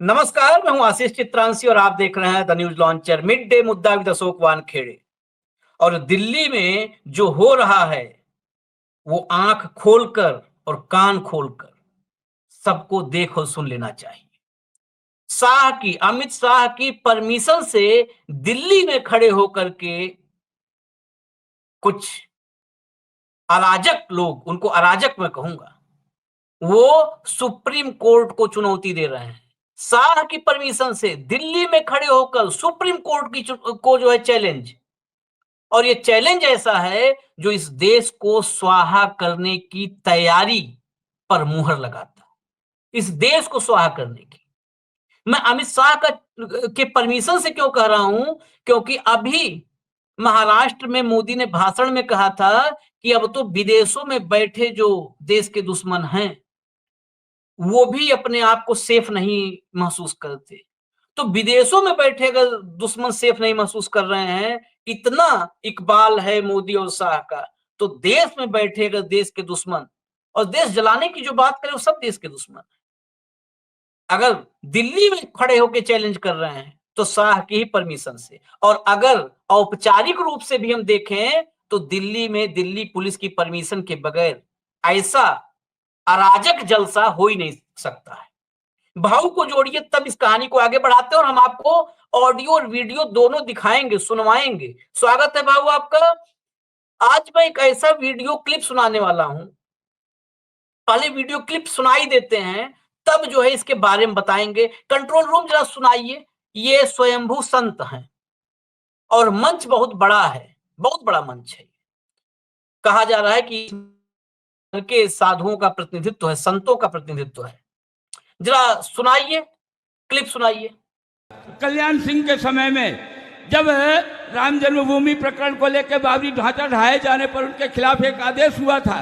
नमस्कार, मैं हूं आशीष चित्रांशी और आप देख रहे हैं the news launcher mid day मुद्दा विद अशोक वानखेड़े। और दिल्ली में जो हो रहा है वो आंख खोलकर और कान खोलकर सबको देख और सुन लेना चाहिए। अमित शाह की परमिशन से दिल्ली में खड़े होकर के कुछ अराजक लोग, उनको अराजक मैं कहूंगा, वो सुप्रीम कोर्ट को चुनौती दे रहे हैं। शाह की परमिशन से दिल्ली में खड़े होकर सुप्रीम कोर्ट को जो है चैलेंज। और ये चैलेंज ऐसा है जो इस देश को स्वाहा करने की तैयारी पर मुहर लगाता है, इस देश को स्वाहा करने की। मैं अमित शाह का के परमिशन से क्यों कह रहा हूं? क्योंकि अभी महाराष्ट्र में मोदी ने भाषण में कहा था कि अब तो विदेशों में बैठे जो देश के दुश्मन हैं वो भी अपने आप को सेफ नहीं महसूस करते। तो विदेशों में बैठे अगर दुश्मन सेफ नहीं महसूस कर रहे हैं, इतना इकबाल है मोदी और शाह का, तो देश में बैठे अगर देश के दुश्मन, और देश जलाने की जो बात करें वो सब देश के दुश्मन है। अगर दिल्ली में खड़े होकर चैलेंज कर रहे हैं तो शाह की ही परमिशन से, और अगर औपचारिक रूप से भी हम देखें तो दिल्ली में दिल्ली पुलिस की परमिशन के बगैर ऐसा अराजक जलसा हो ही नहीं सकता है। भाव को जोड़िए तब इस कहानी को आगे बढ़ाते हैं और हम आपको ऑडियो और वीडियो दोनों दिखाएंगे, सुनवाएंगे। स्वागत है भाव आपका। आज मैं एक ऐसा वीडियो क्लिप सुनाने वाला हूं, पहले वीडियो क्लिप सुनाई देते हैं, तब जो है इसके बारे में बताएंगे। कंट्रोल रूम जरा सुनाइए। ये स्वयंभू संत हैं और मंच बहुत बड़ा है, बहुत बड़ा मंच है। कहा जा रहा है कि के साधुओं का प्रतिनिधित्व है, संतों का प्रतिनिधित्व है। जरा सुनाइए, क्लिप सुनाइए। कल्याण सिंह के समय में जब राम जन्मभूमि प्रकरण को लेकर बाबरी ढांचा ढहाए जाने पर उनके खिलाफ एक आदेश हुआ था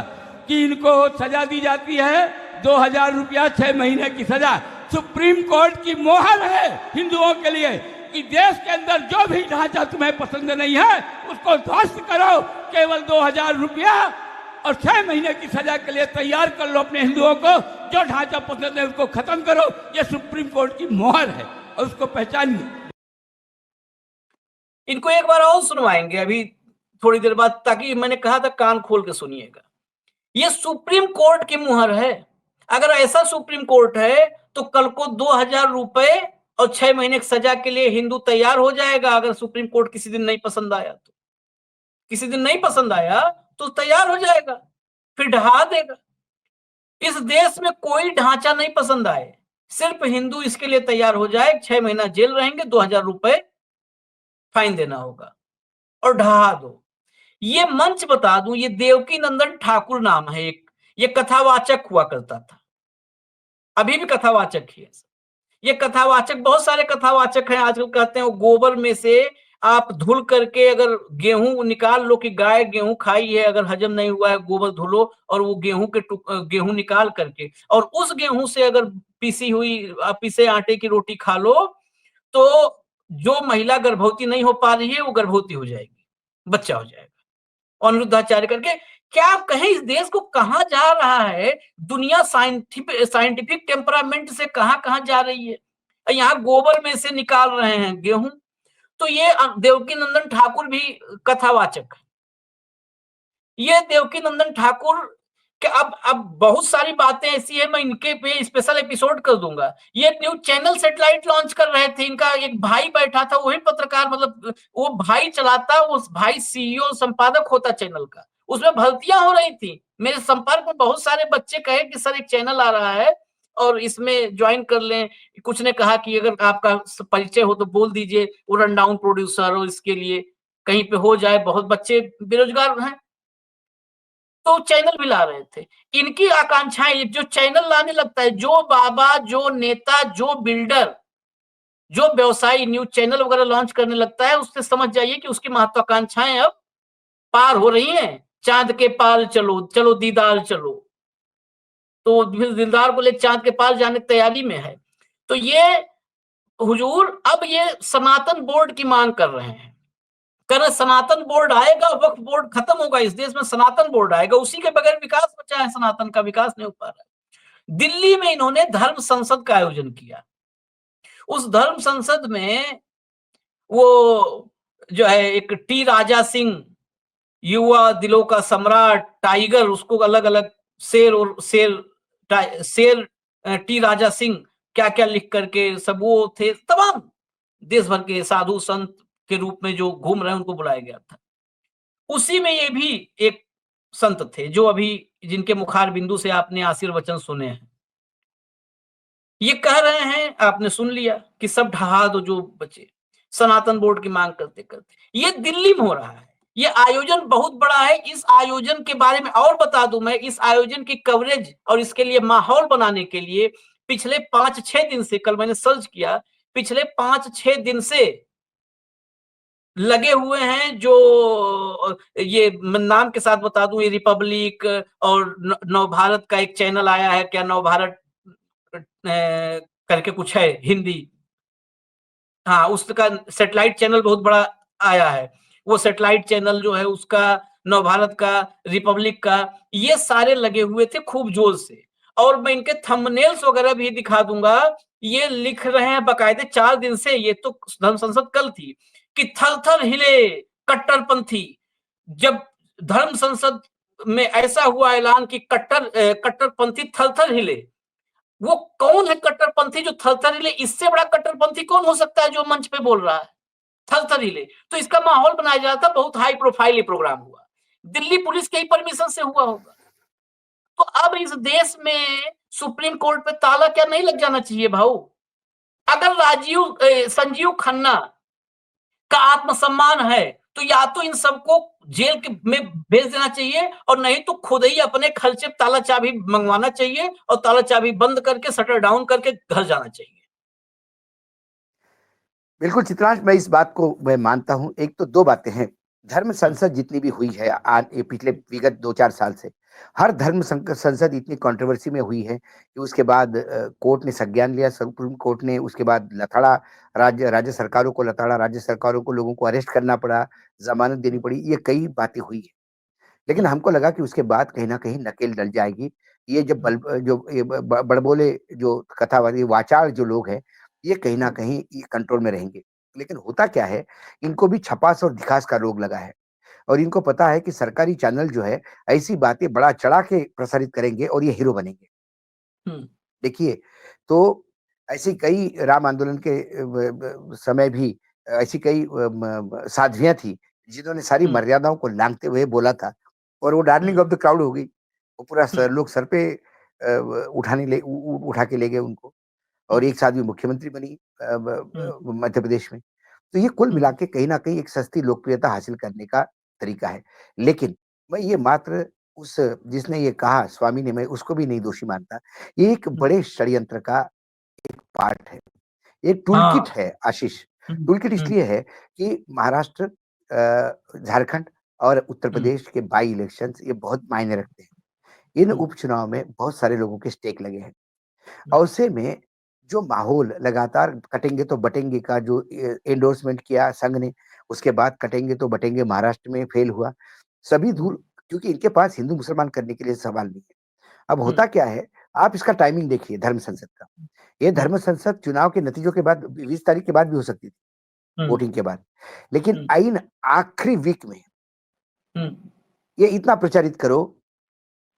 कि इनको सजा दी जाती है 2000 रुपया 6 महीने की सजा। सुप्रीम कोर्ट की मोहर है हिंदुओं के लिए कि देश के अंदर जो भी ढांचा तुम्हें पसंद नहीं है उसको ध्वस्त करो, केवल 2000 रुपया और 6 महीने की सजा के लिए तैयार कर लो अपने हिंदुओं को। जो ढांचा पसंद है उसको खत्म करो। ये सुप्रीम कोर्ट की मोहर है और उसको पहचानिए। इनको एक बार और सुनवाएंगे अभी थोड़ी देर बाद, ताकि मैंने कहा था कान खोल के सुनिएगा। ये सुप्रीम कोर्ट की मुहर है। अगर ऐसा सुप्रीम कोर्ट है तो कल को 2000 रुपए और 6 महीने की सजा के लिए हिंदू तैयार हो जाएगा। अगर सुप्रीम कोर्ट किसी दिन नहीं पसंद आया तो, किसी दिन नहीं पसंद आया तो तैयार हो जाएगा, फिर ढहा देगा। इस देश में कोई ढांचा नहीं पसंद आए, सिर्फ हिंदू इसके लिए तैयार हो जाए, 6 महीना जेल रहेंगे, 2000 रुपए फाइन देना होगा और ढहा दो। ये मंच बता दूं, ये देवकी नंदन ठाकुर नाम है एक, ये कथावाचक हुआ करता था, अभी भी कथावाचक ही है। ये कथावाचक, बहुत सारे कथावाचक हैं आजकल, कहते हैं वो गोबर में से आप धुल करके अगर गेहूं निकाल लो कि गाय गेहूं खाई है, अगर हजम नहीं हुआ है गोबर धुलो और वो गेहूं निकाल करके और उस गेहूं से अगर पिसे आटे की रोटी खा लो तो जो महिला गर्भवती नहीं हो पा रही है वो गर्भवती हो जाएगी, बच्चा हो जाएगा। अनिरुद्धाचार्य करके, क्या आप कहें इस देश को कहां जा रहा है? दुनिया साइंटिफिक टेम्परामेंट से कहां कहां जा रही है। यहाँ गोबर में से निकाल रहे हैं गेहूं। तो ये देवकी नंदन ठाकुर भी कथावाचक है। ये देवकी नंदन ठाकुर कि अब बहुत सारी बातें ऐसी है, मैं इनके पे स्पेशल एपिसोड कर दूंगा। ये न्यूज चैनल सेटेलाइट लॉन्च कर रहे थे, इनका एक भाई बैठा था, वही पत्रकार, मतलब वो भाई चलाता, वो भाई सीईओ संपादक होता चैनल का, उसमें भर्तियां हो रही थी। मेरे संपर्क में बहुत सारे बच्चे कहे कि सर एक चैनल आ रहा है और इसमें ज्वाइन कर लें। कुछ ने कहा कि अगर आपका परिचय हो तो बोल दीजिए, वो रनडाउन प्रोड्यूसर हो, इसके लिए कहीं पे हो जाए, बहुत बच्चे बेरोजगार हैं। तो चैनल भी ला रहे थे। इनकी आकांक्षाएं, जो चैनल लाने लगता है, जो बाबा, जो नेता, जो बिल्डर, जो व्यवसायी न्यूज चैनल वगैरह लॉन्च करने लगता है, उससे समझ जाइए कि उसकी महत्वाकांक्षाएं अब पार हो रही हैं। चांद के पार चलो, चलो दीदार चलो, तो दिलदार को ले चांद के पार जाने की तैयारी में है। तो ये हुजूर अब ये सनातन बोर्ड की मांग कर रहे हैं। सनातन बोर्ड आएगा, वक्फ बोर्ड खत्म होगा, इस देश में सनातन बोर्ड आएगा, उसी के बगैर विकास बचा है, सनातन का विकास नहीं हो पा रहा है। दिल्ली में इन्होंने धर्म संसद का आयोजन किया। उस धर्म संसद में वो जो है एक टी राजा सिंह, युवा दिलों का सम्राट, टाइगर, उसको अलग अलग शेर और शेर टी राजा सिंह क्या क्या लिख करके सब वो थे, तमाम देश भर के साधु संत के रूप में जो घूम रहे हैं उनको बुलाया गया था। उसी में ये भी एक संत थे जो अभी जिनके मुखार बिंदु से आपने आशीर्वचन सुने हैं। ये कह रहे हैं, आपने सुन लिया कि सब ढहा दो जो बचे, सनातन बोर्ड की मांग करते करते। ये दिल्ली में हो रहा है, ये आयोजन बहुत बड़ा है। इस आयोजन के बारे में और बता दूं मैं, इस आयोजन की कवरेज और इसके लिए माहौल बनाने के लिए पिछले 5-6 दिन से, कल मैंने सर्च किया, पिछले 5-6 दिन से लगे हुए हैं जो ये नाम के साथ बता दूं, ये रिपब्लिक और नव भारत का एक चैनल आया है, क्या नव भारत करके कुछ है हिंदी, हाँ उसका सैटेलाइट चैनल बहुत बड़ा आया है। वो सैटेलाइट चैनल जो है उसका, नव भारत का, रिपब्लिक का, ये सारे लगे हुए थे खूब जोर से। और मैं इनके थंबनेल्स वगैरह भी दिखा दूंगा। ये लिख रहे हैं बकायदे 4 दिन से, ये तो धर्म संसद कल थी, कि थर थर हिले कट्टरपंथी। जब धर्म संसद में ऐसा हुआ ऐलान कि कट्टरपंथी थर थर हिले, वो कौन है कट्टरपंथी जो थरथर हिले? इससे बड़ा कट्टरपंथी कौन हो सकता है जो मंच पे बोल रहा है थरथर हिले? तो इसका माहौल बनाया जा रहा था, बहुत हाई प्रोफाइल ये प्रोग्राम हुआ, दिल्ली पुलिस के ही परमिशन से हुआ होगा। तो अब इस देश में सुप्रीम कोर्ट पे ताला क्या नहीं लग जाना चाहिए भाऊ? अगर संजीव खन्ना का आत्मसम्मान है तो या तो इन सबको जेल के में भेज देना चाहिए, और नहीं तो खुद ही अपने खर्चे ताला चाबी मंगवाना चाहिए और ताला चाबी बंद करके शटर डाउन करके घर जाना चाहिए। बिल्कुल चित्रांश, मैं इस बात को मैं मानता हूँ। एक तो दो बातें हैं, धर्म संसद जितनी भी हुई है ये पिछले विगत 2-4 साल से, हर धर्म संसद इतनी कंट्रोवर्सी में हुई है कि उसके बाद कोर्ट ने संज्ञान लिया, सुप्रीम कोर्ट ने, उसके बाद लताड़ा राज्य सरकारों को लताड़ा, राज्य सरकारों को लोगों को अरेस्ट करना पड़ा, जमानत देनी पड़ी, ये कई बातें हुई है। लेकिन हमको लगा कि उसके बाद कहीं ना कहीं नकेल डल जाएगी। ये जब बड़बोले जो कथावादी वाचाल जो लोग हैं, ये कहीं ना कहीं ये कंट्रोल में रहेंगे। लेकिन होता क्या है, इनको भी छपास और दिखास का रोग लगा है, और इनको पता है कि सरकारी चैनल जो है ऐसी बातें बड़ा चढ़ा के प्रसारित करेंगे और ये हीरो बनेंगे। देखिए, तो ऐसी कई राम आंदोलन के समय भी ऐसी कई साध्वियां थी जिन्होंने सारी मर्यादाओं को लांघते हुए बोला था, और वो डार्लिंग ऑफ द क्राउड हो गई। वो पूरा लोग सर पे उठा के ले गए उनको, और एक साथ भी मुख्यमंत्री बनी मध्य प्रदेश में। तो ये कुल मिला के कहीं ना कहीं एक सस्ती लोकप्रियता हासिल करने का तरीका है। लेकिन मैं ये मात्र उस जिसने ये कहा स्वामी ने, मैं उसको भी नहीं दोषी मानता। ये एक बड़े षड्यंत्र का एक पार्ट है, एक टूलकिट है आशीष। टूलकिट इसलिए है कि महाराष्ट्र, झारखंड और उत्तर प्रदेश के बाई इलेक्शंस ये बहुत मायने रखते हैं। इन उपचुनाव में बहुत सारे लोगों के स्टेक लगे हैं, और उससे में जो माहौल लगातार कटेंगे तो बटेंगे का जो एंडोर्समेंट किया संघ ने, उसके बाद कटेंगे तो बटेंगे महाराष्ट्र में फेल हुआ, सभी दूर, क्योंकि इनके पास हिंदू मुसलमान करने के लिए सवाल नहीं है। अब होता क्या है, आप इसका टाइमिंग देखिए धर्म संसद का। ये धर्म संसद चुनाव के नतीजों के बाद 20 तारीख के बाद भी हो सकती थी, वोटिंग के बाद, लेकिन आइन आखिरी वीक में ये इतना प्रचारित करो,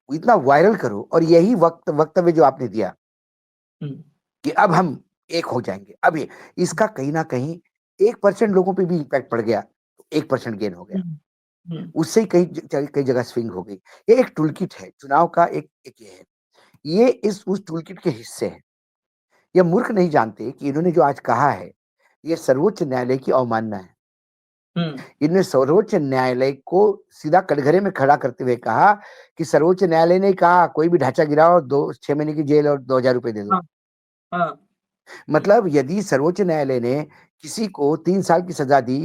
इतना वायरल करो, और यही वक्तव्य जो आपने दिया कि अब हम एक हो जाएंगे, अब ये इसका कहीं ना कहीं 1% लोगों पे भी इम्पैक्ट पड़ गया, 1% गेन हो गया, उससे ही कई जगह स्विंग हो गई। ये एक टूलकिट है चुनाव का, एक ये है, ये उस टूलकिट के हिस्से है। ये मूर्ख नहीं जानते कि इन्होंने जो आज कहा है ये सर्वोच्च न्यायालय की अवमानना है। इन्होंने सर्वोच्च न्यायालय को सीधा कटघरे में खड़ा करते हुए कहा कि सर्वोच्च न्यायालय ने कहा कोई भी ढांचा गिराओ 6 महीने की जेल और 2,000 रुपए दे दो। मतलब यदि सर्वोच्च न्यायालय ने किसी को 3 साल की सजा दी,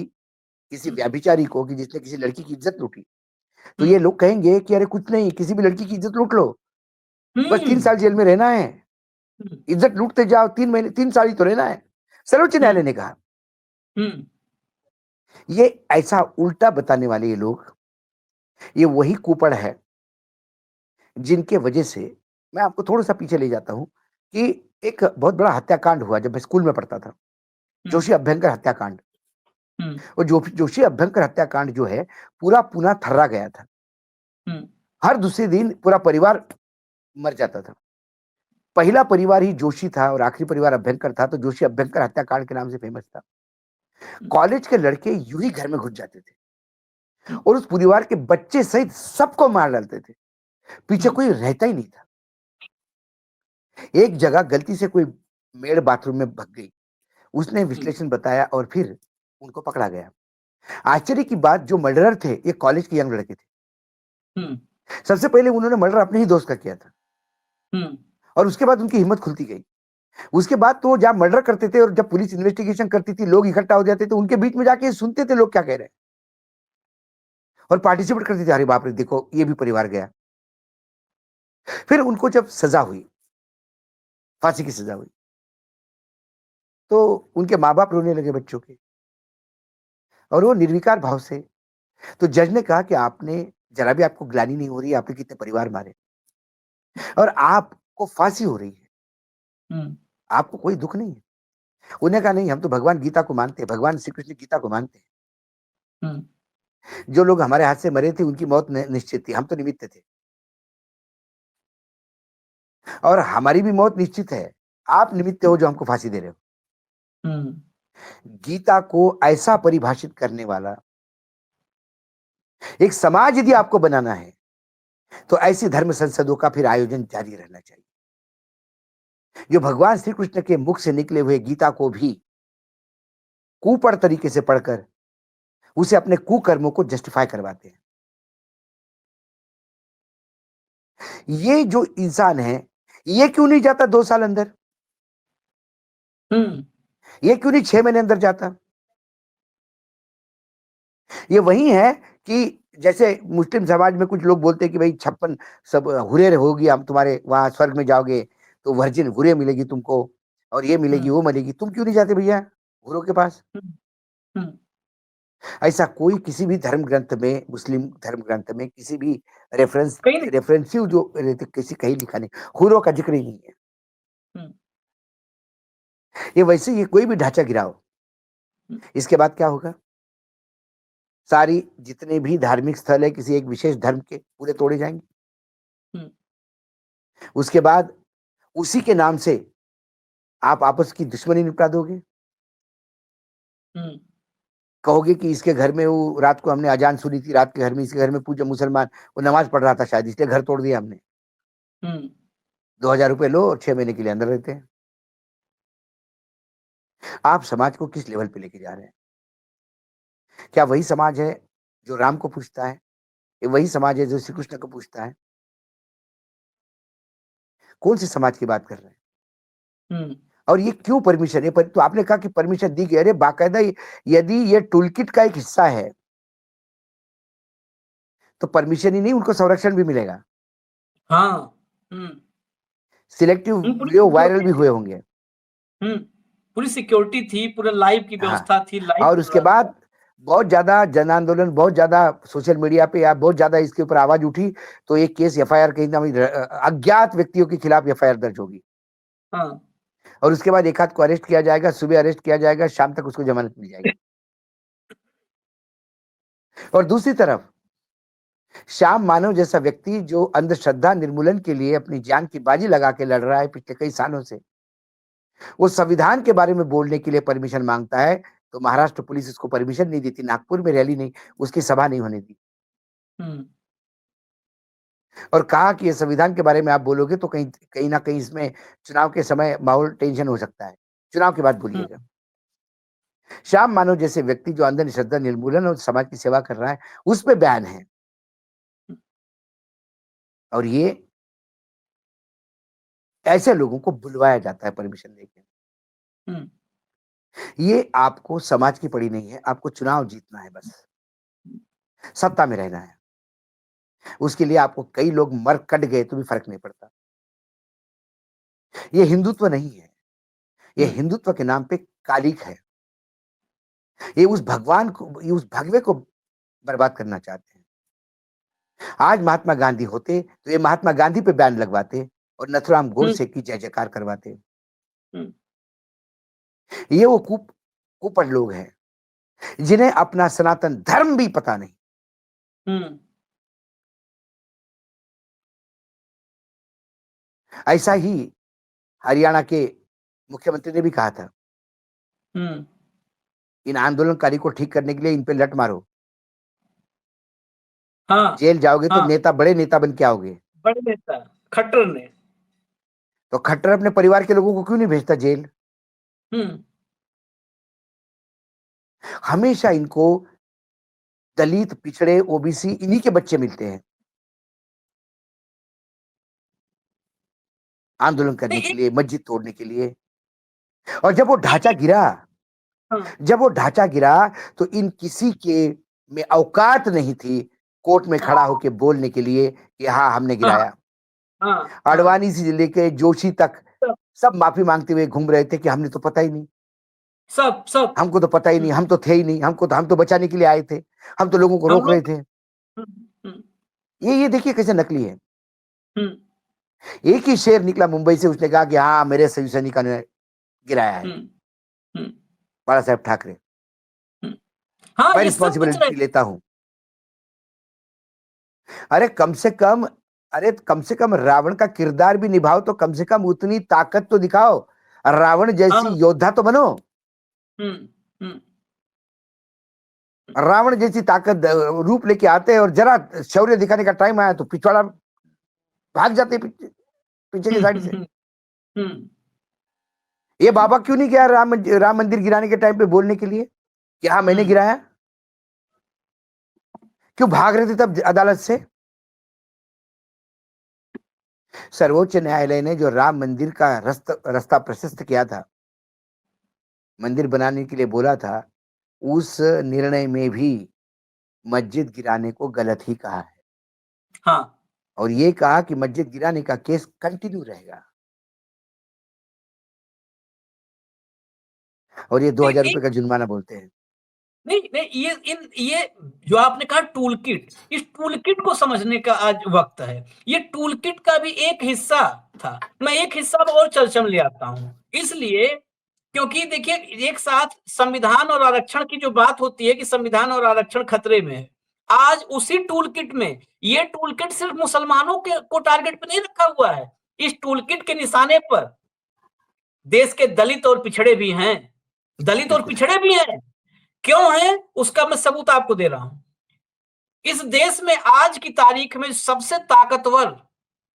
किसी व्यभिचारी को, कि जिसने किसी लड़की की इज्जत लूटी, तो ये लोग कहेंगे कि अरे कुछ नहीं, किसी भी लड़की की इज्जत लूट लो, बस 3 साल जेल में रहना है, इज्जत लूटते जाओ, 3 साल ही तो रहना है, सर्वोच्च न्यायालय ने कहा। ये ऐसा उल्टा बताने वाले ये लोग, ये वही कुपड़ है जिनके वजह से मैं आपको थोड़ा सा पीछे ले जाता हूं कि एक बहुत बड़ा हत्याकांड हुआ जब मैं स्कूल में पढ़ता था, जोशी अभ्यंकर हत्याकांड। और जोशी अभ्यंकर हत्याकांड जो है, पूरा पुणे थर्रा गया था। हर दूसरे दिन पूरा परिवार मर जाता था। पहला परिवार ही जोशी था और आखिरी परिवार अभ्यंकर था, तो जोशी अभ्यंकर हत्याकांड के नाम से फेमस था। कॉलेज के लड़के यूं ही घर में घुस जाते थे और उस परिवार के बच्चे सहित सबको मार डालते थे। पीछे कोई रहता ही नहीं था। एक जगह गलती से कोई मेड बाथरूम में भाग गई। उसने विश्लेषण बताया और फिर उनको पकड़ा गया। आश्चर्य की बात, जो मर्डरर थे ये कॉलेज के यंग लड़के थे। सबसे पहले उन्होंने मर्डर अपने ही दोस्त का किया था और उसके बाद उनकी हिम्मत खुलती गई। उसके बाद तो जब मर्डर करते थे और जब पुलिस इन्वेस्टिगेशन करती थी, लोग इकट्ठा हो जाते थे, उनके बीच में जाके सुनते थे लोग क्या कह रहे हैं और पार्टिसिपेट करते थे। अरे बाप रे, देखो ये भी परिवार गया। फिर उनको जब सजा हुई, फांसी की सजा हुई, तो उनके माँ बाप रोने लगे बच्चों के और वो निर्विकार भाव से। तो जज ने कहा कि आपने जरा भी, आपको ग्लानि नहीं हो रही, आपने कितने परिवार मारे और आपको फांसी हो रही है, आपको कोई दुख नहीं है? उन्हें कहा नहीं, हम तो भगवान गीता को मानते हैं, भगवान श्री कृष्ण गीता को मानते हैं। जो लोग हमारे हाथ से मरे थे उनकी मौत निश्चित थी, हम तो निमित्त थे और हमारी भी मौत निश्चित है। आप निमित्त हो जो हमको फांसी दे रहे हो। गीता को ऐसा परिभाषित करने वाला एक समाज यदि आपको बनाना है तो ऐसी धर्म संसदों का फिर आयोजन जारी रहना चाहिए, जो भगवान श्री कृष्ण के मुख से निकले हुए गीता को भी कुपड़ तरीके से पढ़कर उसे अपने कुकर्मों को जस्टिफाई करवाते हैं। ये जो इंसान है, ये क्यों नहीं जाता 2 साल अंदर? ये क्यों नहीं 6 महीने अंदर जाता? ये वही है कि जैसे मुस्लिम समाज में कुछ लोग बोलते हैं कि भाई 56 सब हुरे होगी, हम तुम्हारे वहां स्वर्ग में जाओगे तो वर्जिन हुरे मिलेगी तुमको और ये मिलेगी वो मिलेगी। तुम क्यों नहीं जाते भैया हुरों के पास? ऐसा कोई किसी भी धर्म ग्रंथ में, मुस्लिम धर्म ग्रंथ में किसी भी रेफरेंसिव जो किसी कहीं लिखा नहीं, हुरों का जिक्र ही नहीं है। ये वैसे ये कोई भी ढांचा गिराओ, इसके बाद क्या होगा? सारी जितने भी धार्मिक स्थल है किसी एक विशेष धर्म के, पूरे तोड़े जाएंगे। उसके बाद उसी के नाम से आप आपस की दुश्मनी निपटा दोगे। कहोगे कि इसके घर में वो रात को हमने अजान सुनी थी, रात के घर में, इसके घर में पूजा, मुसलमान वो नमाज पढ़ रहा था शायद, इसलिए घर तोड़ दिया हमने। 2000 रुपए लो और 6 महीने के लिए अंदर रहते हैं। आप समाज को किस लेवल पे लेके जा रहे हैं? क्या वही समाज है जो राम को पूछता है? ये वही समाज है जो श्री कृष्ण को पूछता है? कौन से समाज की बात कर रहे हैं? और ये क्यों परमिशन है? तो आपने कहा कि परमिशन दी गई। अरे बाकायदा यदि ये टूलकिट का एक हिस्सा है तो परमिशन ही नहीं, उनको संरक्षण भी मिलेगा। हाँ। सिलेक्टिव वीडियो वायरल भी हुए होंगे। पूरी सिक्योरिटी थी, पूरा लाइव की व्यवस्था थी, लाइव। और उसके बाद बहुत ज्यादा जन आंदोलन, बहुत ज्यादा सोशल मीडिया पे या बहुत ज्यादा इसके ऊपर आवाज उठी, तो एक केस एफआईआर कहीं ना अज्ञात व्यक्तियों के खिलाफ एफआईआर दर्ज होगी। और उसके बाद एक आध को अरेस्ट किया जाएगा, सुबह अरेस्ट किया जाएगा, शाम तक उसको जमानत मिल जाएगी। और दूसरी तरफ श्याम मानव जैसा व्यक्ति जो अंधश्रद्धा निर्मूलन के लिए अपनी जान की बाजी लगा के लड़ रहा है पिछले कई सालों से, वो संविधान के बारे में बोलने के लिए परमिशन मांगता है, तो महाराष्ट्र पुलिस उसको परमिशन नहीं देती। नागपुर में रैली नहीं, उसकी सभा नहीं होने दी और कहा कि ये संविधान के बारे में आप बोलोगे तो कहीं ना कहीं इसमें चुनाव के समय माहौल टेंशन हो सकता है, चुनाव के बाद बोलिएगा। श्याम मानव जैसे व्यक्ति जो अंधश्रद्धा निर्मूलन और समाज की सेवा कर रहा है, उस पे बैन है। और ये ऐसे लोगों को बुलवाया जाता है परमिशन लेके। ये आपको समाज की पड़ी नहीं है, आपको चुनाव जीतना है, बस सत्ता में रहना है। उसके लिए आपको कई लोग मर कट गए तो भी फर्क नहीं पड़ता। ये हिंदुत्व नहीं है, ये हिंदुत्व के नाम पे कालिक है। ये उस भगवान को, ये उस भगवे को बर्बाद करना चाहते हैं। आज महात्मा गांधी होते तो ये महात्मा गांधी पे बैन लगवाते, और नथुराम गोडसे की जय जयकार करवाते। हम्म, ये वो कुपड़ लोग हैं जिन्हें अपना सनातन धर्म भी पता नहीं। हम्म, ऐसा ही हरियाणा के मुख्यमंत्री ने भी कहा था, हम्म, इन आंदोलनकारी को ठीक करने के लिए इन पे लठ मारो, हाँ, जेल जाओगे तो हाँ, नेता, बड़े नेता बन के आओगे। बड़े नेता खट्टर ने। तो खट्टर अपने परिवार के लोगों को क्यों नहीं भेजता जेल? हम्म, हमेशा इनको दलित, पिछड़े, ओबीसी इन्हीं के बच्चे मिलते हैं आंदोलन करने नहीं के एक, लिए, मस्जिद तोड़ने के लिए। और जब वो ढांचा एक, गिरा, हाँ, जब वो ढांचा गिरा तो इन किसी के में औकात नहीं थी कोर्ट में खड़ा होकर बोलने के लिए कि हाँ हमने हाँ, गिराया। हाँ, हाँ, आडवाणी से लेके जोशी तक सब, सब माफी मांगते हुए घूम रहे थे कि हमने तो पता ही नहीं, सब, सब। हमको तो पता ही नहीं, हम तो थे ही नहीं, हम तो बचाने के लिए आए थे, हम तो लोगों को हम रोक रहे लोग। थे। हम्म, हम्म, ये देखिए कैसे नकली है। हम्म, एक ही शेर निकला मुंबई से, उसने कहा कि हाँ मेरे शिवसैनिका ने गिराया है, हम्म, हम्म, बाला साहेब ठाकरे, हम्म। हाँ, मैं ये सब कुछ रहे। रिस्पॉन्सिबिलिटी लेता हूं। अरे कम से कम, अरे कम से कम रावण का किरदार भी निभाओ, तो कम से कम उतनी ताकत तो दिखाओ, रावण जैसी हाँ, योद्धा तो बनो। हम्म, हम्म, रावण जैसी ताकत रूप लेके आते हैं और जरा शौर्य दिखाने का टाइम आया तो पिछवाड़ा भाग जाते पीछे, पीछे की साइड से। हम्म, हम्म, ये बाबा क्यों नहीं गया राम मंदिर गिराने के टाइम पे बोलने के लिए कि हाँ मैंने हम्म, गिराया? क्यों भाग रहे थे तब अदालत से? सर्वोच्च न्यायालय ने जो राम मंदिर का रास्ता प्रशस्त किया था, मंदिर बनाने के लिए बोला था, उस निर्णय में भी मस्जिद गिराने को गलत ही कहा है हाँ, और ये कहा कि मस्जिद गिराने का केस कंटिन्यू रहेगा और ये नहीं 2000 रुपए एक, का जुर्माना बोलते हैं। नहीं नहीं ये जो आपने कहा टूल किट, इस टूल किट को समझने का आज वक्त है। ये टूल किट का भी एक हिस्सा था। मैं एक हिस्सा और चर्चा में ले आता हूं, इसलिए क्योंकि देखिए एक साथ संविधान और आरक्षण की जो बात होती है कि संविधान और आरक्षण खतरे में है, आज उसी टूल किट में ये टूल किट सिर्फ मुसलमानों के को टारगेट पे नहीं रखा हुआ है। इस टूल किट के निशाने पर देश के दलित और पिछड़े भी हैं, दलित और बिल्कुल है। पिछड़े भी हैं। क्यों है उसका मैं सबूत आपको दे रहा हूं। इस देश में आज की तारीख में सबसे ताकतवर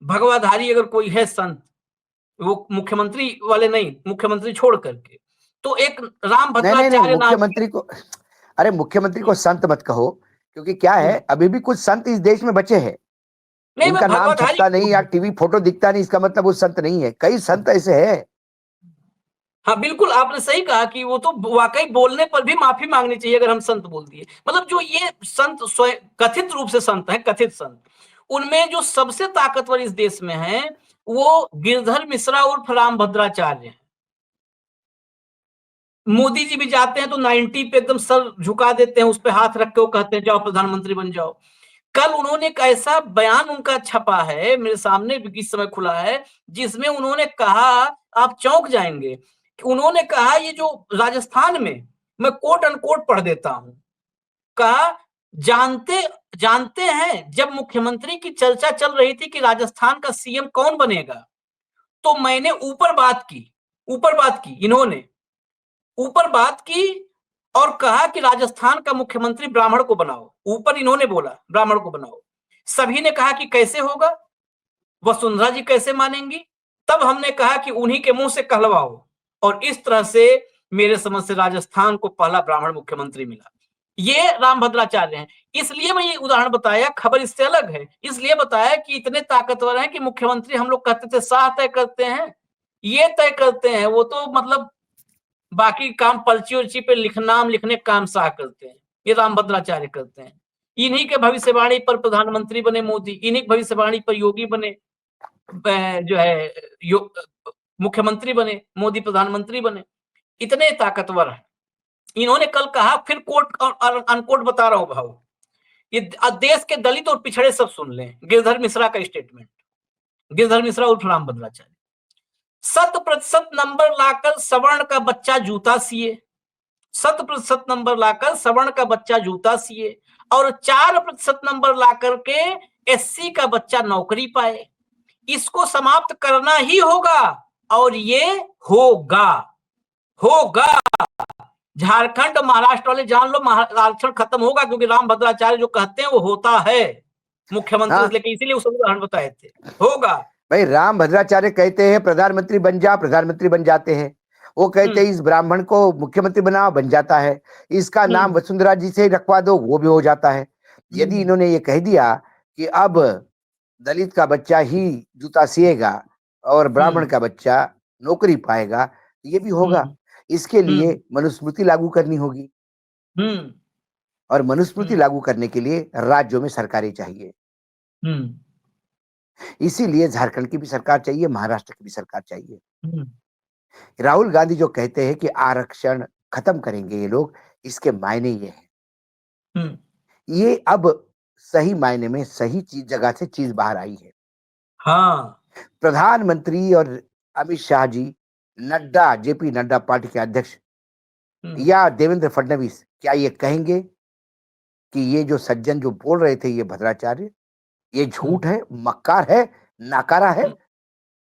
भगवाधारी अगर कोई है संत, वो मुख्यमंत्री वाले नहीं, मुख्यमंत्री छोड़ करके, तो एक राम नहीं नहीं नहीं, भद्राचार्य नाम के। मुख्यमंत्री को, अरे मुख्यमंत्री को संत मत कहो, क्योंकि क्या है अभी भी कुछ संत इस देश में बचे हैं। नहीं मैं उनका नाम भगवाधारी, छपता नहीं या टीवी फोटो दिखता नहीं, इसका मतलब वो संत नहीं है। कई संत ऐसे हैं। हाँ बिल्कुल आपने सही कहा कि वो तो वाकई बोलने पर भी माफी मांगनी चाहिए अगर हम संत बोल दिए। मतलब जो ये संत स्वयं कथित रूप से संत हैं, कथित संत, उनमें जो सबसे ताकतवर इस देश में है वो गिरधर मिश्रा उर्फ राम भद्राचार्य हैं। मोदी जी भी जाते हैं तो 90 पे एकदम सर झुका देते हैं, उस पे हाथ रख के वो कहते हैं जाओ प्रधानमंत्री बन जाओ। कल उन्होंने एक ऐसा बयान उनका छपा है, मेरे सामने भी इस समय खुला है, जिसमें उन्होंने कहा, आप चौंक जाएंगे कि उन्होंने कहा ये जो राजस्थान में, मैं कोट अनकोट पढ़ देता हूं, कहा जानते जानते हैं जब मुख्यमंत्री की चर्चा चल रही थी कि राजस्थान का सीएम कौन बनेगा, तो मैंने ऊपर बात की इन्होंने ऊपर बात की और कहा कि राजस्थान का मुख्यमंत्री ब्राह्मण को बनाओ। ऊपर इन्होंने बोला ब्राह्मण को बनाओ। सभी ने कहा कि कैसे होगा, वसुंधरा जी कैसे मानेंगी। तब हमने कहा कि उन्हीं के मुंह से कहलवाओ, और इस तरह से मेरे समझ से राजस्थान को पहला ब्राह्मण मुख्यमंत्री मिला। ये राम भद्राचार्य हैं। इसलिए मैं ये उदाहरण बताया, खबर इससे अलग है, इसलिए बताया कि इतने ताकतवर हैं कि मुख्यमंत्री हम लोग कहते थे शाह तय करते हैं, ये तय करते हैं, वो तो मतलब बाकी काम पर्ची उर्ची पे नाम लिखने काम शाह करते हैं, ये रामभद्राचार्य करते हैं। इन्हीं के भविष्यवाणी पर प्रधानमंत्री बने मोदी, इन्हीं की भविष्यवाणी पर योगी बने, जो है मुख्यमंत्री बने, मोदी प्रधानमंत्री बने। इतने ताकतवर है। इन्होंने कल कहा, फिर कोट और अनकोट बता रहा हूं भाव, ये देश के दलित और पिछड़े सब सुन लें गिरधर मिश्रा का स्टेटमेंट। गिरधर मिश्रा उर्फ राम भद्राचार्य। 100% नंबर लाकर सवर्ण का बच्चा जूता सिए, 100% नंबर लाकर सवर्ण का बच्चा जूता सिए, और 4% नंबर लाकर के एससी का बच्चा नौकरी पाए। इसको समाप्त करना ही होगा, और ये होगा। झारखंड महाराष्ट्र वाले जान लो, आरक्षण खत्म होगा, क्योंकि राम भद्राचार्य जो कहते हैं वो होता है। मुख्यमंत्री हाँ। लेके इसीलिए उस उदाहरण बताए थे, होगा। भाई राम भद्राचार्य कहते हैं प्रधानमंत्री बन जा, प्रधानमंत्री बन जाते हैं। वो कहते हैं इस ब्राह्मण को मुख्यमंत्री बनाओ, बन जाता है। इसका नाम वसुंधरा जी से रखवा दो, वो भी हो जाता है। यदि इन्होंने ये कह दिया कि अब दलित का बच्चा ही जूता सिएगा और ब्राह्मण का बच्चा नौकरी पाएगा, ये भी होगा। इसके लिए मनुस्मृति लागू करनी होगी, और मनुस्मृति लागू करने के लिए राज्यों में सरकारें चाहिए। इसीलिए झारखंड की भी सरकार चाहिए, महाराष्ट्र की भी सरकार चाहिए। राहुल गांधी जो कहते हैं कि आरक्षण खत्म करेंगे ये लोग, इसके मायने ये है, ये अब सही मायने में सही चीज जगह से चीज बाहर आई है। हाँ, प्रधानमंत्री और अमित शाह जी, नड्डा, जेपी नड्डा पार्टी के अध्यक्ष, या देवेंद्र फडणवीस क्या ये कहेंगे कि ये जो सज्जन जो बोल रहे थे ये भद्राचार्य, ये झूठ है, मक्कार है, नाकारा है,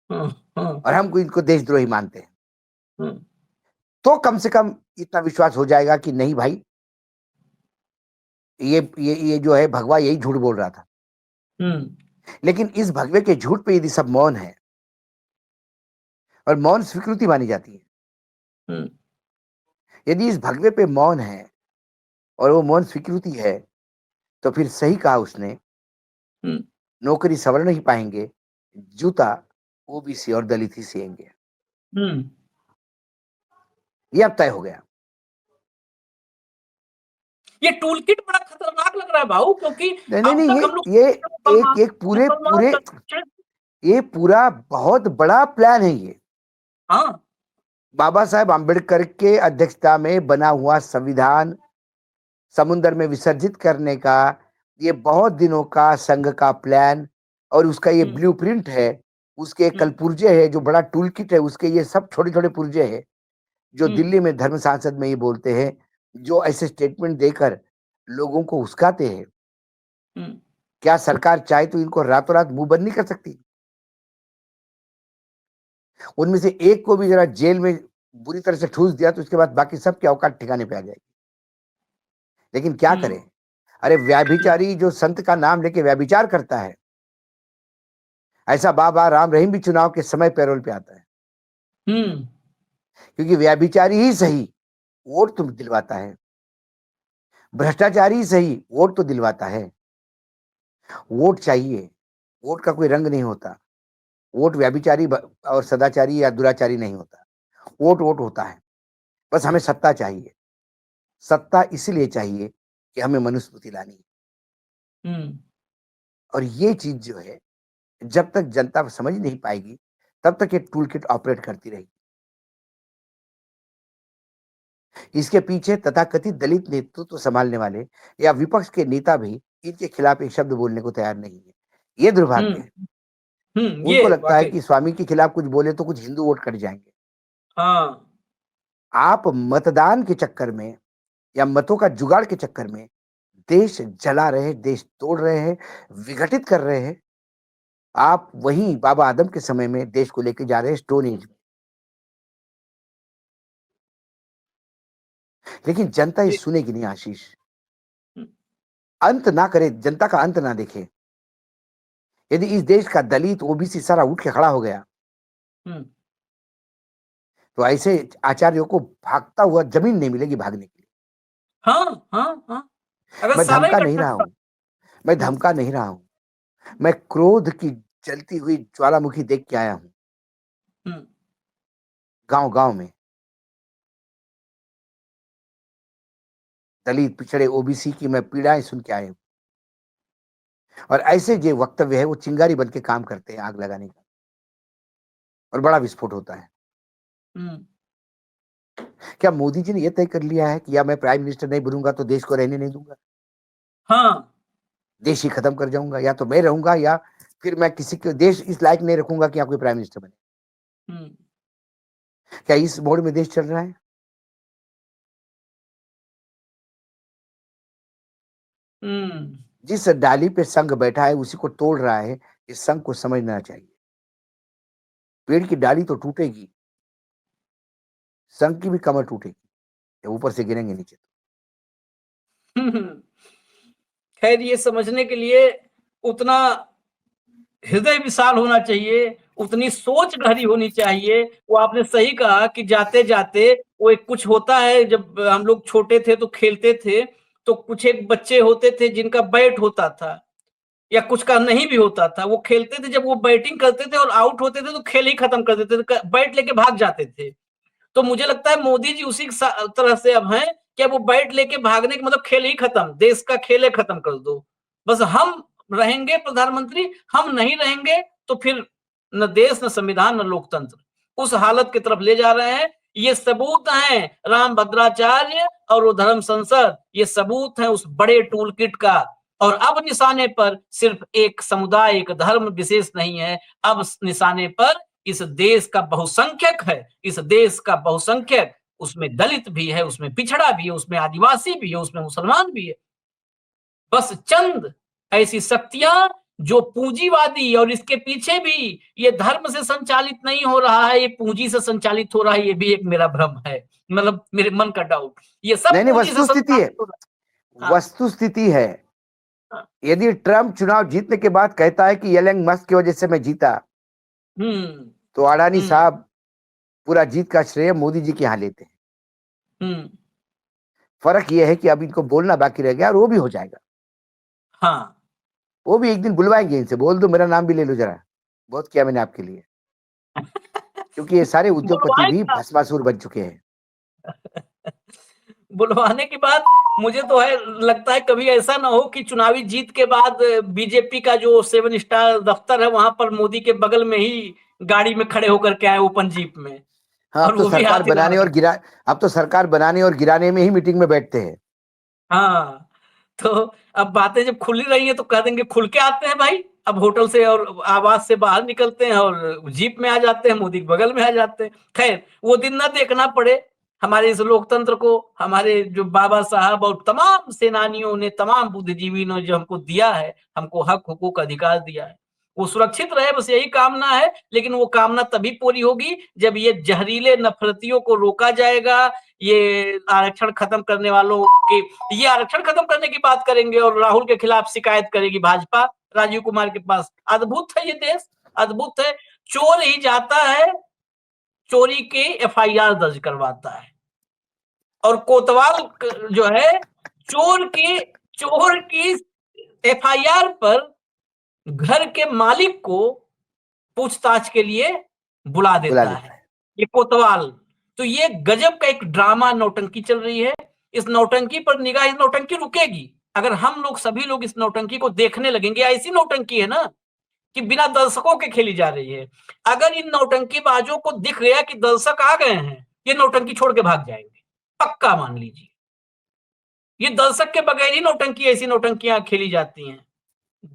और हम इनको देशद्रोही मानते हैं? तो कम से कम इतना विश्वास हो जाएगा कि नहीं भाई, ये जो है भगवा यही झूठ बोल रहा था। लेकिन इस भगवे के झूठ पे यदि सब मौन है, और मौन स्वीकृति मानी जाती है, यदि इस भगवे पे मौन है और वो मौन स्वीकृति है, तो फिर सही कहा उसने, नौकरी सवर्ण ही पाएंगे, जूता ओबीसी और दलित ही सिएंगे। ये अब तय हो गया। ये टूल किट बड़ा खतरनाक लग रहा है भाऊ, क्योंकि नहीं, ये पूरे पूरा बहुत बड़ा प्लान है ये। हाँ, बाबा साहेब आम्बेडकर के अध्यक्षता में बना हुआ संविधान समुद्र में विसर्जित करने का ये बहुत दिनों का संघ का प्लान, और उसका ये ब्लूप्रिंट है, उसके कलपुर्जे है, जो बड़ा टूल किट है, उसके ये सब छोटे छोटे पुर्जे हैं, जो दिल्ली में धर्म सांसद में ये बोलते हैं, जो ऐसे स्टेटमेंट देकर लोगों को उस्काते हैं। क्या सरकार चाहे तो इनको रातों रात मुंह बंद नहीं कर सकती? उनमें से एक को भी जरा जेल में बुरी तरह से ठूस दिया तो उसके बाद बाकी सब की औकात ठिकाने पे आ जाएगी। लेकिन क्या करें, अरे व्याभिचारी जो संत का नाम लेके व्याभिचार करता है, ऐसा बाबा राम रहीम भी चुनाव के समय पैरोल पे आता है, क्योंकि व्याभिचारी ही सही वोट तो दिलवाता है, भ्रष्टाचारी ही सही वोट तो दिलवाता है। वोट चाहिए, वोट का कोई रंग नहीं होता, वोट व्याभिचारी और सदाचारी या दुराचारी नहीं होता, वोट होता है। बस हमें सत्ता चाहिए। सत्ता इसलिए चाहिए कि हमें मनुस्मृति लानी है, और ये चीज जो है जब तक जनता समझ नहीं पाएगी तब तक ये टूल किट ऑपरेट करती रहेगी। इसके पीछे तथाकथित दलित नेतृत्व संभालने वाले या विपक्ष के नेता भी इनके खिलाफ एक शब्द बोलने को तैयार नहीं है। ये दुर्भाग्य है। उनको लगता है कि स्वामी के खिलाफ कुछ बोले तो कुछ हिंदू वोट कट जाएंगे। हाँ, आप मतदान के चक्कर में या मतों का जुगाड़ के चक्कर में देश जला रहे, देश तोड़ रहे हैं, विघटित कर रहे हैं। आप वहीं बाबा आदम के समय में देश को लेकर जा रहे हैं स्टोन एज में। लेकिन जनता ये सुनेगी नहीं आशीष, अंत ना करे, जनता का अंत ना देखे। यदि इस देश का दलित ओबीसी सारा उठ के खड़ा हो गया तो ऐसे आचार्यों को भागता हुआ जमीन नहीं मिलेगी भागने के लिए। हाँ। मैं धमका नहीं रहा हूं, मैं धमका नहीं रहा हूं, मैं क्रोध की जलती हुई ज्वालामुखी देख के आया हूं गांव गांव में। दलित, पिछड़े, ओबीसी की मैं पीड़ाएं सुन के आया हूं, और ऐसे जो वक्तव्य है वो चिंगारी बन के काम करते हैं आग लगाने का, और बड़ा विस्फोट होता है। क्या मोदी जी ने यह तय कर लिया है कि या मैं प्राइम मिनिस्टर नहीं बनूंगा तो देश को रहने नहीं दूंगा? हाँ, देश ही खत्म कर जाऊंगा, या तो मैं रहूंगा या फिर मैं किसी को देश इस लायक नहीं रखूंगा कि आप कोई प्राइम मिनिस्टर बने। क्या इस मोड में देश चल रहा है? जिस डाली पे संघ बैठा है उसी को तोड़ रहा है, इस संघ को समझना चाहिए। पेड़ की डाली तो टूटेगी, संघ की भी कमर टूटेगी, ऊपर से गिरेंगे नीचे। खैर, ये समझने के लिए उतना हृदय विशाल होना चाहिए, उतनी सोच गहरी होनी चाहिए। वो आपने सही कहा कि जाते जाते वो एक कुछ होता है, जब हम लोग छोटे थे तो खेलते थे, तो कुछ एक बच्चे होते थे जिनका बैट होता था या कुछ का नहीं भी होता था, वो खेलते थे, जब वो बैटिंग करते थे और आउट होते थे तो खेल ही खत्म कर देते थे, बैट लेके भाग जाते थे। तो मुझे लगता है मोदी जी उसी तरह से अब हैं कि अब वो बैट लेके भागने का मतलब खेल ही खत्म, देश का खेल ही खत्म कर दो, बस हम रहेंगे प्रधानमंत्री, हम नहीं रहेंगे तो फिर न देश, न संविधान, न लोकतंत्र, उस हालत की तरफ ले जा रहे हैं। ये सबूत हैं राम भद्राचार्य और वो धर्म संसद, ये सबूत हैं उस बड़े टूल किट का। और अब निशाने पर सिर्फ एक समुदाय, एक धर्म विशेष नहीं है, अब निशाने पर इस देश का बहुसंख्यक है, इस देश का बहुसंख्यक, उसमें दलित भी है, उसमें पिछड़ा भी है, उसमें आदिवासी भी है, उसमें मुसलमान भी है। बस चंद ऐसी शक्तियां जो पूंजीवादी, और इसके पीछे भी ये धर्म से संचालित नहीं हो रहा है, ये पूंजी से संचालित हो रहा है, ये भी एक मेरा भ्रम है, मतलब मेरे मन का डाउट। ये सब नहीं, पूंजी से वस्तुस्थिति है, संचालित हो रहा है। वस्तुस्थिति है। हाँ। यदि ट्रम्प चुनाव जीतने के बाद कहता है कि एलन मस्क की वजह से मैं जीता, तो अडानी साहब पूरा जीत का श्रेय मोदी जी के यहाँ लेते हैं। फर्क यह है कि अब इनको बोलना बाकी रह गया और वो भी हो जाएगा। हाँ, वो भी एक दिन बुलवाएंगे इनसे, बोल दो मेरा नाम भी ले लो जरा, बहुत किया मैंने आपके लिए। क्योंकि ये सारे उद्योगपति भी भस्मासुर बन चुके हैं। बुलवाने की बात मुझे तो है, लगता है कभी ऐसा ना हो कि चुनावी जीत के बाद बीजेपी का जो 7 स्टार दफ्तर है वहां पर मोदी के बगल में ही गाड़ी में खड़े होकर के आए ओपन जीप में। हाँ, अब तो सरकार बनाने और अब तो सरकार बनाने और गिराने में ही मीटिंग में बैठते हैं। हाँ, तो अब बातें जब खुली रही है तो कह देंगे खुल के आते हैं भाई, अब होटल से और आवास से बाहर निकलते हैं और जीप में आ जाते हैं, मोदी के बगल में आ जाते हैं। खैर, वो दिन ना देखना पड़े हमारे इस लोकतंत्र को, हमारे जो बाबा साहब और तमाम सेनानियों ने, तमाम बुद्धिजीवी ने जो हमको दिया है, हमको हक, हुकूक, अधिकार दिया है, वो सुरक्षित रहे, बस यही कामना है। लेकिन वो कामना तभी पूरी होगी जब ये जहरीले नफरतियों को रोका जाएगा, ये आरक्षण खत्म करने वालों के, ये आरक्षण खत्म करने की बात करेंगे और राहुल के खिलाफ शिकायत करेगी भाजपा राजीव कुमार के पास। अद्भुत है ये देश, अद्भुत है। चोर ही जाता है, चोरी के एफआईआर दर्ज करवाता है, और कोतवाल जो है चोर की एफआईआर पर घर के मालिक को पूछताछ के लिए बुला देता है, ये कोतवाल। तो ये गजब का एक ड्रामा, नौटंकी चल रही है। इस नौटंकी पर निगाह, इस नौटंकी रुकेगी अगर हम लोग, सभी लोग इस नौटंकी को देखने लगेंगे। ऐसी नौटंकी है ना कि बिना दर्शकों के खेली जा रही है। अगर इन नौटंकीबाजों को दिख गया कि दर्शक आ गए हैं, ये नौटंकी छोड़ के भाग जाएंगे, पक्का मान लीजिए। ये दर्शक के बगैर ही नौटंकी, ऐसी नौटंकियां खेली जाती हैं।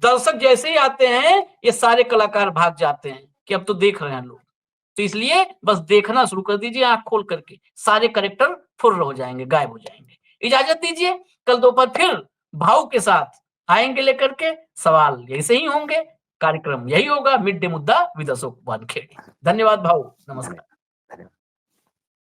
दर्शक जैसे ही आते हैं ये सारे कलाकार भाग जाते हैं कि अब तो देख रहे हैं लोग। तो इसलिए बस देखना शुरू कर दीजिए आंख खोल करके, सारे कैरेक्टर फुर्र हो जाएंगे, गायब हो जाएंगे। इजाजत दीजिए, कल दोपहर फिर भाव के साथ आएंगे लेकर के, सवाल ऐसे ही होंगे, कार्यक्रम यही होगा, मिड डे मुद्दा विद अशोक वानखेड़े। धन्यवाद भाव, नमस्कार।